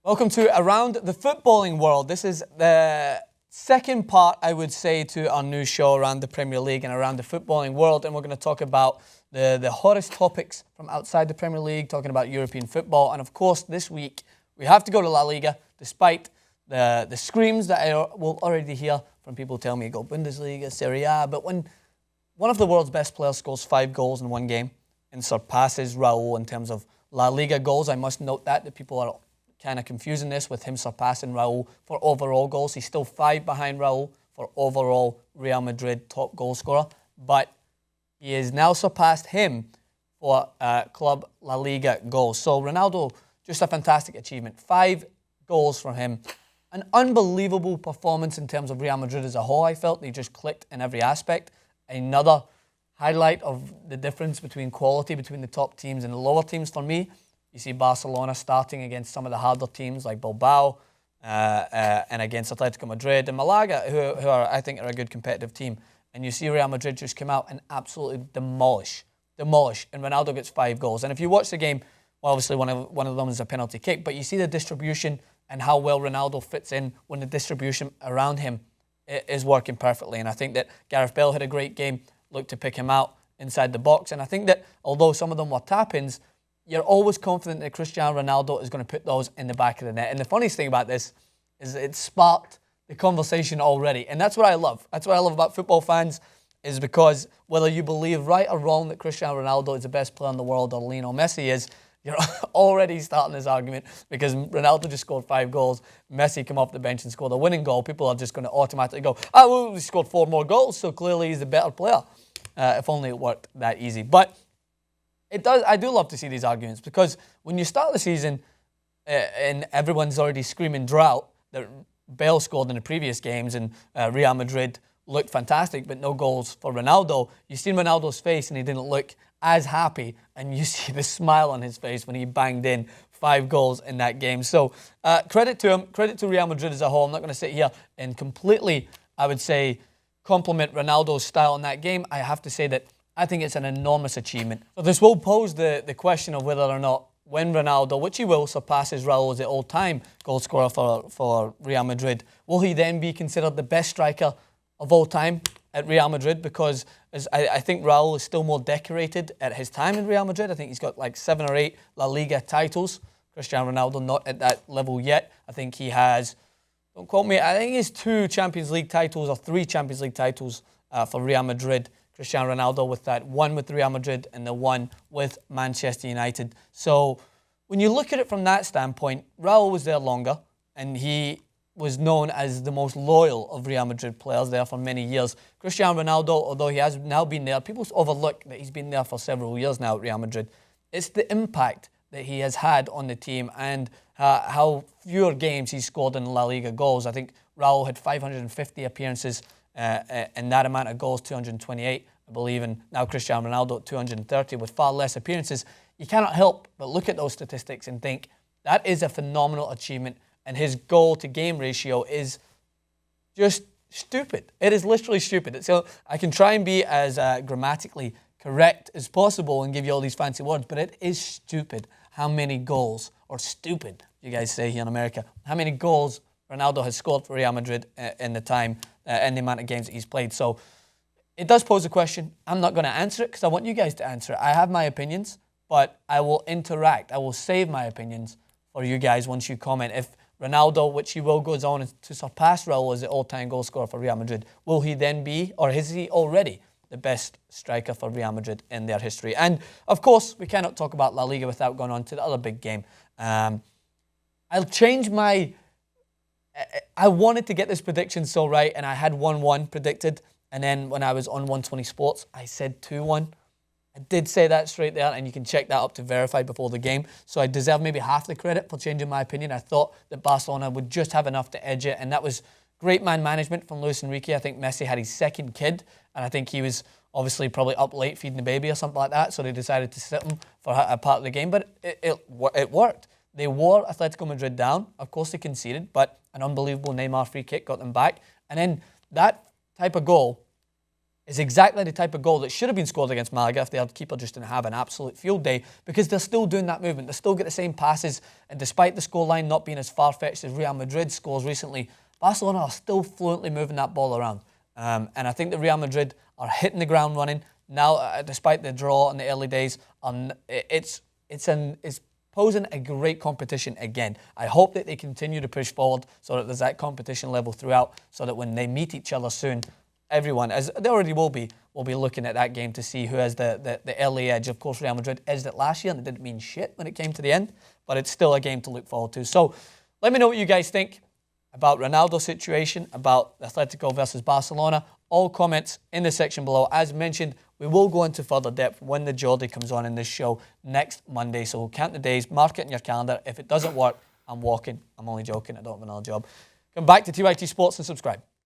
Welcome to Around the Footballing World. This is the second part, I would say, to our new show around the Premier League and around the footballing world. And we're going to talk about the hottest topics from outside the Premier League, talking about European football. And of course, this week, we have to go to La Liga, despite the screams that I will already hear from people telling me go Bundesliga, Serie A. But when one of the world's best players scores 5 goals in one game and surpasses Raul in terms of La Liga goals, I must note that people are kind of confusing this with him surpassing Raul for overall goals. He's still 5 behind Raul for overall Real Madrid top goal scorer, but he has now surpassed him for club La Liga goals. So Ronaldo, just a fantastic achievement. 5 goals from him. An unbelievable performance in terms of Real Madrid as a whole, I felt. They just clicked in every aspect. Another highlight of the difference between quality between the top teams and the lower teams for me. You see Barcelona starting against some of the harder teams like Bilbao and against Atletico Madrid and Malaga, who are, I think, are a good competitive team. And you see Real Madrid just come out and absolutely demolish. And Ronaldo gets 5 goals. And if you watch the game, well, obviously one of them is a penalty kick, but you see the distribution and how well Ronaldo fits in when the distribution around him is working perfectly. And I think that Gareth Bale had a great game, looked to pick him out inside the box. And I think that although some of them were tap-ins, you're always confident that Cristiano Ronaldo is going to put those in the back of the net. And the funniest thing about this is it sparked the conversation already. And that's what I love. That's what I love about football fans, is because whether you believe right or wrong that Cristiano Ronaldo is the best player in the world or Lionel Messi is, you're already starting this argument because Ronaldo just scored 5 goals. Messi came off the bench and scored a winning goal. People are just going to automatically go, well, he scored 4 more goals, so clearly he's the better player. If only it worked that easy. But I do love to see these arguments, because when you start the season and everyone's already screaming drought that Bale scored in the previous games and Real Madrid looked fantastic but no goals for Ronaldo, you see Ronaldo's face and he didn't look as happy, and you see the smile on his face when he banged in 5 goals in that game. So credit to him, credit to Real Madrid as a whole. I'm not going to sit here and completely, I would say, compliment Ronaldo's style in that game. I have to say that I think it's an enormous achievement. So this will pose the question of whether or not when Ronaldo, which he will, surpasses Raul as the all-time goal scorer for Real Madrid, will he then be considered the best striker of all time at Real Madrid? Because I think Raul is still more decorated at his time in Real Madrid. I think he's got like 7 or 8 La Liga titles. Cristiano Ronaldo not at that level yet. I think he has, don't quote me, I think he has 2 Champions League titles or 3 Champions League titles for Real Madrid. Cristiano Ronaldo with that one with Real Madrid and the one with Manchester United. So when you look at it from that standpoint, Raul was there longer and he was known as the most loyal of Real Madrid players there for many years. Cristiano Ronaldo, although he has now been there, people overlook that he's been there for several years now at Real Madrid. It's the impact that he has had on the team and how fewer games he's scored in La Liga goals. I think Raul had 550 appearances and that amount of goals, 228, I believe, and now Cristiano Ronaldo at 230 with far less appearances. You cannot help but look at those statistics and think that is a phenomenal achievement, and his goal-to-game ratio is just stupid. It is literally stupid. So I can try and be as grammatically correct as possible and give you all these fancy words, but it is stupid how many goals, or stupid, you guys say here in America, how many goals Ronaldo has scored for Real Madrid in the time and the amount of games that he's played. So it does pose a question. I'm not going to answer it because I want you guys to answer it. I have my opinions, but I will interact. I will save my opinions for you guys once you comment. If Ronaldo, which he will, goes on to surpass Raul as the all-time goal scorer for Real Madrid, will he then be, or is he already the best striker for Real Madrid in their history? And of course, we cannot talk about La Liga without going on to the other big game. I'll change my... I wanted to get this prediction so right, and I had 1-1 predicted. And then when I was on 120 Sports, I said 2-1. I did say that straight there, and you can check that up to verify before the game. So I deserve maybe half the credit for changing my opinion. I thought that Barcelona would just have enough to edge it, and that was great man management from Luis Enrique. I think Messi had his second kid, and I think he was obviously probably up late feeding the baby or something like that, so they decided to sit him for a part of the game. But it worked. They wore Atletico Madrid down. Of course, they conceded, but an unbelievable Neymar free kick got them back. And then that type of goal is exactly the type of goal that should have been scored against Malaga if their keeper just didn't have an absolute field day, because they're still doing that movement. They still get the same passes, and despite the scoreline not being as far-fetched as Real Madrid's scores recently, Barcelona are still fluently moving that ball around. And I think that Real Madrid are hitting the ground running now, despite the draw in the early days. It's posing a great competition again. I hope that they continue to push forward so that there's that competition level throughout, so that when they meet each other soon, everyone, as they already will be looking at that game to see who has the early edge. Of course, Real Madrid edged it last year, and it didn't mean shit when it came to the end, but it's still a game to look forward to. So let me know what you guys think about Ronaldo's situation, about Atletico versus Barcelona. All comments in the section below. As mentioned, we will go into further depth when the Geordie comes on in this show next Monday. So count the days, mark it in your calendar. If it doesn't work, I'm walking. I'm only joking. I don't have another job. Come back to TYT Sports and subscribe.